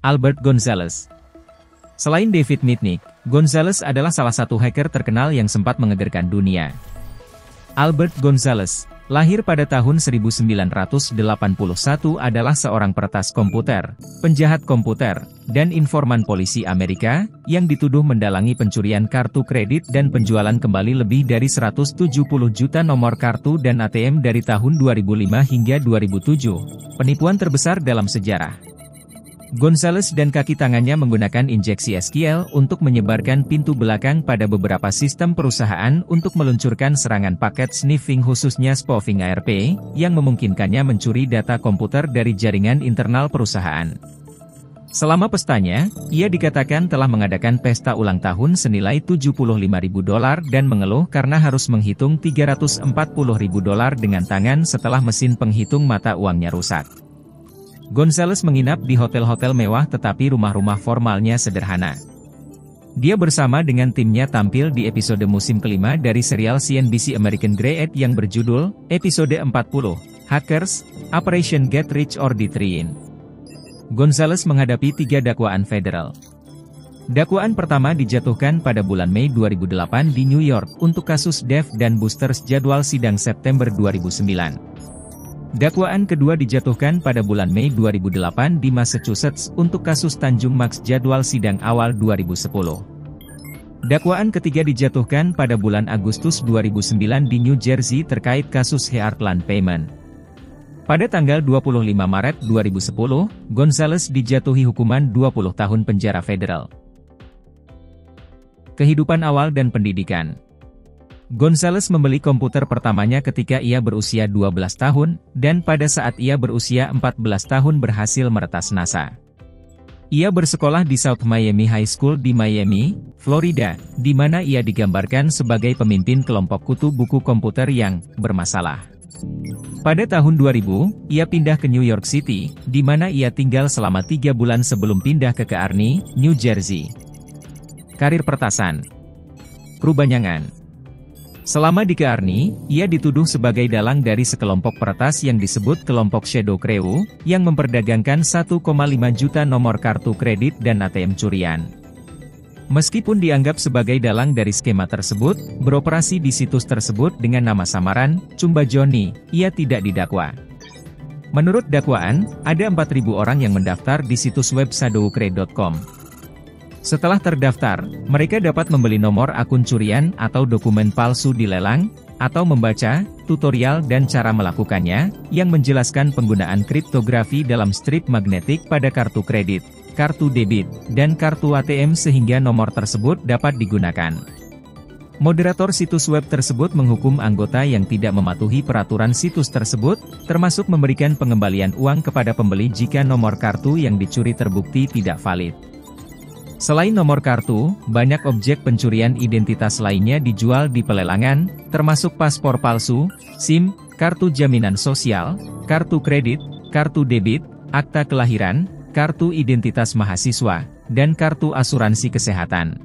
Albert Gonzalez. Selain David Mitnick, Gonzalez adalah salah satu hacker terkenal yang sempat menggegerkan dunia. Albert Gonzalez, lahir pada tahun 1981 adalah seorang peretas komputer, penjahat komputer, dan informan polisi Amerika, yang dituduh mendalangi pencurian kartu kredit dan penjualan kembali lebih dari 170 juta nomor kartu dan ATM dari tahun 2005 hingga 2007, penipuan terbesar dalam sejarah. Gonzalez dan kaki tangannya menggunakan injeksi SQL untuk menyebarkan pintu belakang pada beberapa sistem perusahaan untuk meluncurkan serangan paket sniffing khususnya spoofing ARP, yang memungkinkannya mencuri data komputer dari jaringan internal perusahaan. Selama pestanya, ia dikatakan telah mengadakan pesta ulang tahun senilai $75.000 dan mengeluh karena harus menghitung $340.000 dengan tangan setelah mesin penghitung mata uangnya rusak. Gonzalez menginap di hotel-hotel mewah tetapi rumah-rumah formalnya sederhana. Dia bersama dengan timnya tampil di episode musim kelima dari serial CNBC American Great yang berjudul, episode 40, Hackers, Operation Get Rich or Die Trying. Gonzalez menghadapi 3 dakwaan federal. Dakwaan pertama dijatuhkan pada bulan Mei 2008 di New York untuk kasus Dave dan Buster's, jadwal sidang September 2009. Dakwaan kedua dijatuhkan pada bulan Mei 2008 di Massachusetts untuk kasus Tanjung Max, jadwal sidang awal 2010. Dakwaan ketiga dijatuhkan pada bulan Agustus 2009 di New Jersey terkait kasus Heartland Payment. Pada tanggal 25 Maret 2010, Gonzalez dijatuhi hukuman 20 tahun penjara federal. Kehidupan awal dan pendidikan. Gonzalez membeli komputer pertamanya ketika ia berusia 12 tahun, dan pada saat ia berusia 14 tahun berhasil meretas NASA. Ia bersekolah di South Miami High School di Miami, Florida, di mana ia digambarkan sebagai pemimpin kelompok kutu buku komputer yang bermasalah. Pada tahun 2000, ia pindah ke New York City, di mana ia tinggal selama 3 bulan sebelum pindah ke Kearney, New Jersey. Karir peretasan. Kerubanyangan. Selama di Kearney, ia dituduh sebagai dalang dari sekelompok peretas yang disebut kelompok Shadow Crew, yang memperdagangkan 1,5 juta nomor kartu kredit dan ATM curian. Meskipun dianggap sebagai dalang dari skema tersebut, beroperasi di situs tersebut dengan nama samaran, Cumba Johnny, ia tidak didakwa. Menurut dakwaan, ada 4.000 orang yang mendaftar di situs web shadowcrew.com. Setelah terdaftar, mereka dapat membeli nomor akun curian atau dokumen palsu di lelang, atau membaca tutorial dan cara melakukannya, yang menjelaskan penggunaan kriptografi dalam strip magnetik pada kartu kredit, kartu debit, dan kartu ATM sehingga nomor tersebut dapat digunakan. Moderator situs web tersebut menghukum anggota yang tidak mematuhi peraturan situs tersebut, termasuk memberikan pengembalian uang kepada pembeli jika nomor kartu yang dicuri terbukti tidak valid. Selain nomor kartu, banyak objek pencurian identitas lainnya dijual di pelelangan, termasuk paspor palsu, SIM, kartu jaminan sosial, kartu kredit, kartu debit, akta kelahiran, kartu identitas mahasiswa, dan kartu asuransi kesehatan.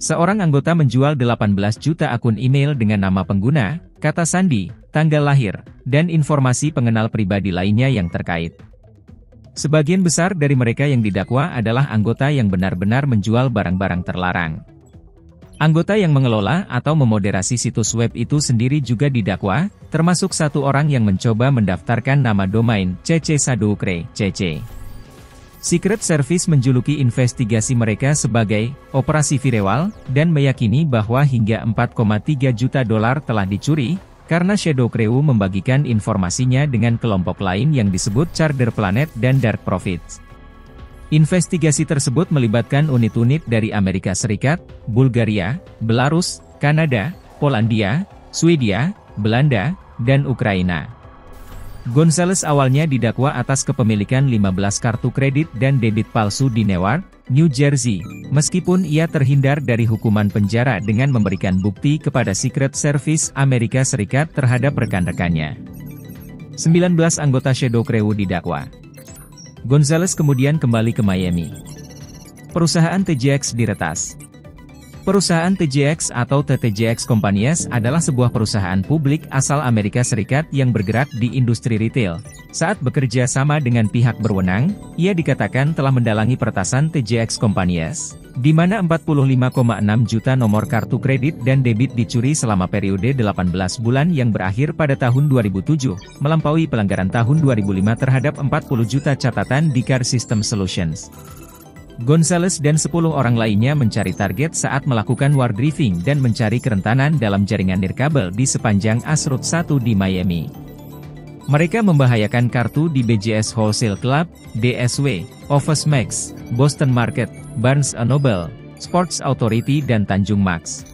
Seorang anggota menjual 18 juta akun email dengan nama pengguna, kata sandi, tanggal lahir, dan informasi pengenal pribadi lainnya yang terkait. Sebagian besar dari mereka yang didakwa adalah anggota yang benar-benar menjual barang-barang terlarang. Anggota yang mengelola atau memoderasi situs web itu sendiri juga didakwa, termasuk 1 orang yang mencoba mendaftarkan nama domain CC Shadowcrew. Secret Service menjuluki investigasi mereka sebagai Operasi Firewall, dan meyakini bahwa hingga $4,3 juta telah dicuri, karena Shadow Crew membagikan informasinya dengan kelompok lain yang disebut Charter Planet dan Dark Profits. Investigasi tersebut melibatkan unit-unit dari Amerika Serikat, Bulgaria, Belarus, Kanada, Polandia, Swedia, Belanda, dan Ukraina. Gonzalez awalnya didakwa atas kepemilikan 15 kartu kredit dan debit palsu di Newark, New Jersey, meskipun ia terhindar dari hukuman penjara dengan memberikan bukti kepada Secret Service Amerika Serikat terhadap rekan-rekannya. 19 anggota Shadow Crew didakwa. Gonzalez kemudian kembali ke Miami. Perusahaan TJX diretas. Perusahaan TJX atau TTJX Companies adalah sebuah perusahaan publik asal Amerika Serikat yang bergerak di industri retail. Saat bekerja sama dengan pihak berwenang, ia dikatakan telah mendalangi peretasan TJX Companies, di mana 45,6 juta nomor kartu kredit dan debit dicuri selama periode 18 bulan yang berakhir pada tahun 2007, melampaui pelanggaran tahun 2005 terhadap 40 juta catatan di Car System Solutions. Gonzales dan 10 orang lainnya mencari target saat melakukan war driving dan mencari kerentanan dalam jaringan nirkabel di sepanjang Ash Road 1 di Miami. Mereka membahayakan kartu di BJS Wholesale Club, DSW, Office Max, Boston Market, Barnes & Noble, Sports Authority dan Tanjung Max.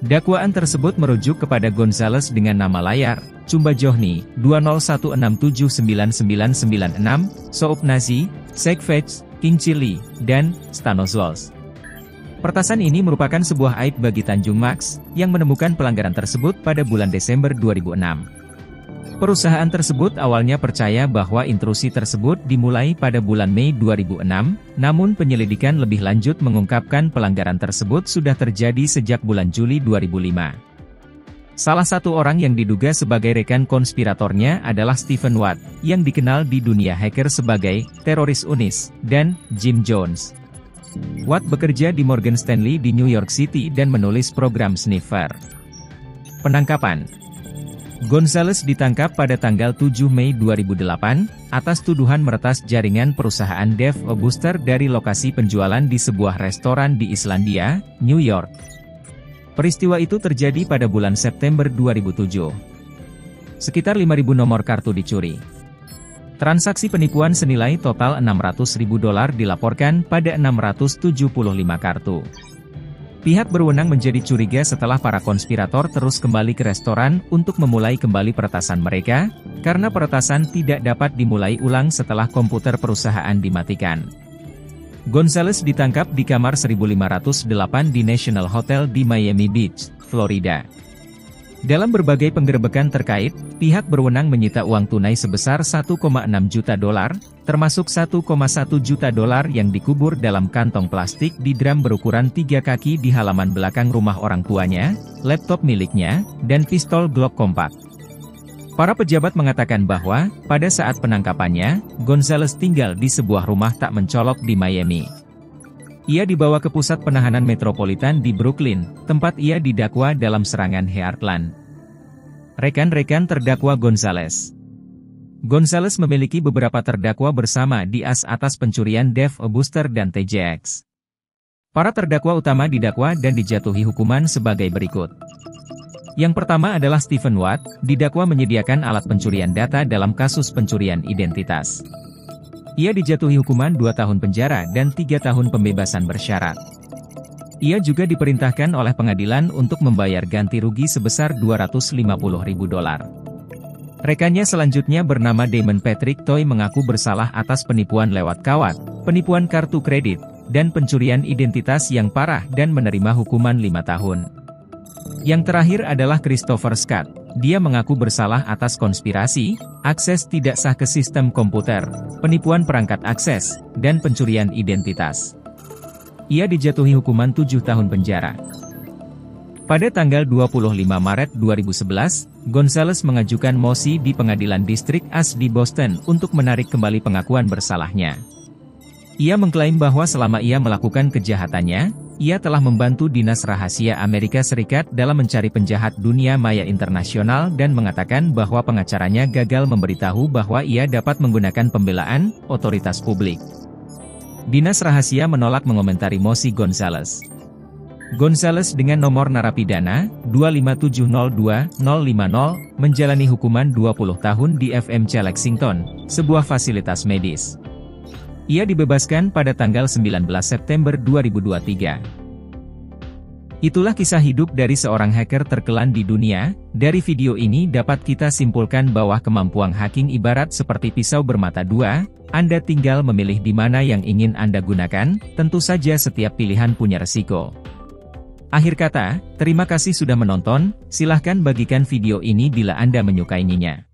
Dakwaan tersebut merujuk kepada Gonzales dengan nama layar, Cumba Johni, 201679996, Soap Nazi, Segfetch, King Chili, dan Stanozols. Peretasan ini merupakan sebuah aib bagi Tanjung Max, yang menemukan pelanggaran tersebut pada bulan Desember 2006. Perusahaan tersebut awalnya percaya bahwa intrusi tersebut dimulai pada bulan Mei 2006, namun penyelidikan lebih lanjut mengungkapkan pelanggaran tersebut sudah terjadi sejak bulan Juli 2005. Salah satu orang yang diduga sebagai rekan konspiratornya adalah Stephen Watt, yang dikenal di dunia hacker sebagai teroris Unis, dan Jim Jones. Watt bekerja di Morgan Stanley di New York City dan menulis program Sniffer. Penangkapan Gonzales ditangkap pada tanggal 7 Mei 2008, atas tuduhan meretas jaringan perusahaan Dave & Buster dari lokasi penjualan di sebuah restoran di Islandia, New York. Peristiwa itu terjadi pada bulan September 2007. Sekitar 5.000 nomor kartu dicuri. Transaksi penipuan senilai total $600.000 dilaporkan pada 675 kartu. Pihak berwenang menjadi curiga setelah para konspirator terus kembali ke restoran untuk memulai kembali peretasan mereka, karena peretasan tidak dapat dimulai ulang setelah komputer perusahaan dimatikan. Gonzales ditangkap di kamar 1508 di National Hotel di Miami Beach, Florida. Dalam berbagai penggerebekan terkait, pihak berwenang menyita uang tunai sebesar $1,6 juta, termasuk $1,1 juta yang dikubur dalam kantong plastik di drum berukuran 3 kaki di halaman belakang rumah orang tuanya, laptop miliknya, dan pistol Glock kompak. Para pejabat mengatakan bahwa, pada saat penangkapannya, Gonzales tinggal di sebuah rumah tak mencolok di Miami. Ia dibawa ke pusat penahanan metropolitan di Brooklyn, tempat ia didakwa dalam serangan Heartland. Rekan-rekan terdakwa Gonzales. Gonzales memiliki beberapa terdakwa bersama di atas pencurian Dave & Buster dan TJX. Para terdakwa utama didakwa dan dijatuhi hukuman sebagai berikut. Yang pertama adalah Stephen Watt, didakwa menyediakan alat pencurian data dalam kasus pencurian identitas. Ia dijatuhi hukuman 2 tahun penjara dan 3 tahun pembebasan bersyarat. Ia juga diperintahkan oleh pengadilan untuk membayar ganti rugi sebesar $250.000. Rekannya selanjutnya bernama Damon Patrick Toy mengaku bersalah atas penipuan lewat kawat, penipuan kartu kredit, dan pencurian identitas yang parah dan menerima hukuman 5 tahun. Yang terakhir adalah Christopher Scott. Dia mengaku bersalah atas konspirasi, akses tidak sah ke sistem komputer, penipuan perangkat akses, dan pencurian identitas. Ia dijatuhi hukuman 7 tahun penjara. Pada tanggal 25 Maret 2011, Gonzales mengajukan mosi di Pengadilan Distrik Ash di Boston untuk menarik kembali pengakuan bersalahnya. Ia mengklaim bahwa selama ia melakukan kejahatannya, ia telah membantu Dinas Rahasia Amerika Serikat dalam mencari penjahat dunia maya internasional dan mengatakan bahwa pengacaranya gagal memberitahu bahwa ia dapat menggunakan pembelaan otoritas publik. Dinas Rahasia menolak mengomentari mosi Gonzales. Gonzales dengan nomor narapidana 25702-050 menjalani hukuman 20 tahun di FMC Lexington, sebuah fasilitas medis. Ia dibebaskan pada tanggal 19 September 2023. Itulah kisah hidup dari seorang hacker terkelan di dunia. Dari video ini dapat kita simpulkan bahwa kemampuan hacking ibarat seperti pisau bermata dua, Anda tinggal memilih di mana yang ingin Anda gunakan, tentu saja setiap pilihan punya resiko. Akhir kata, terima kasih sudah menonton, silahkan bagikan video ini bila Anda menyukainya.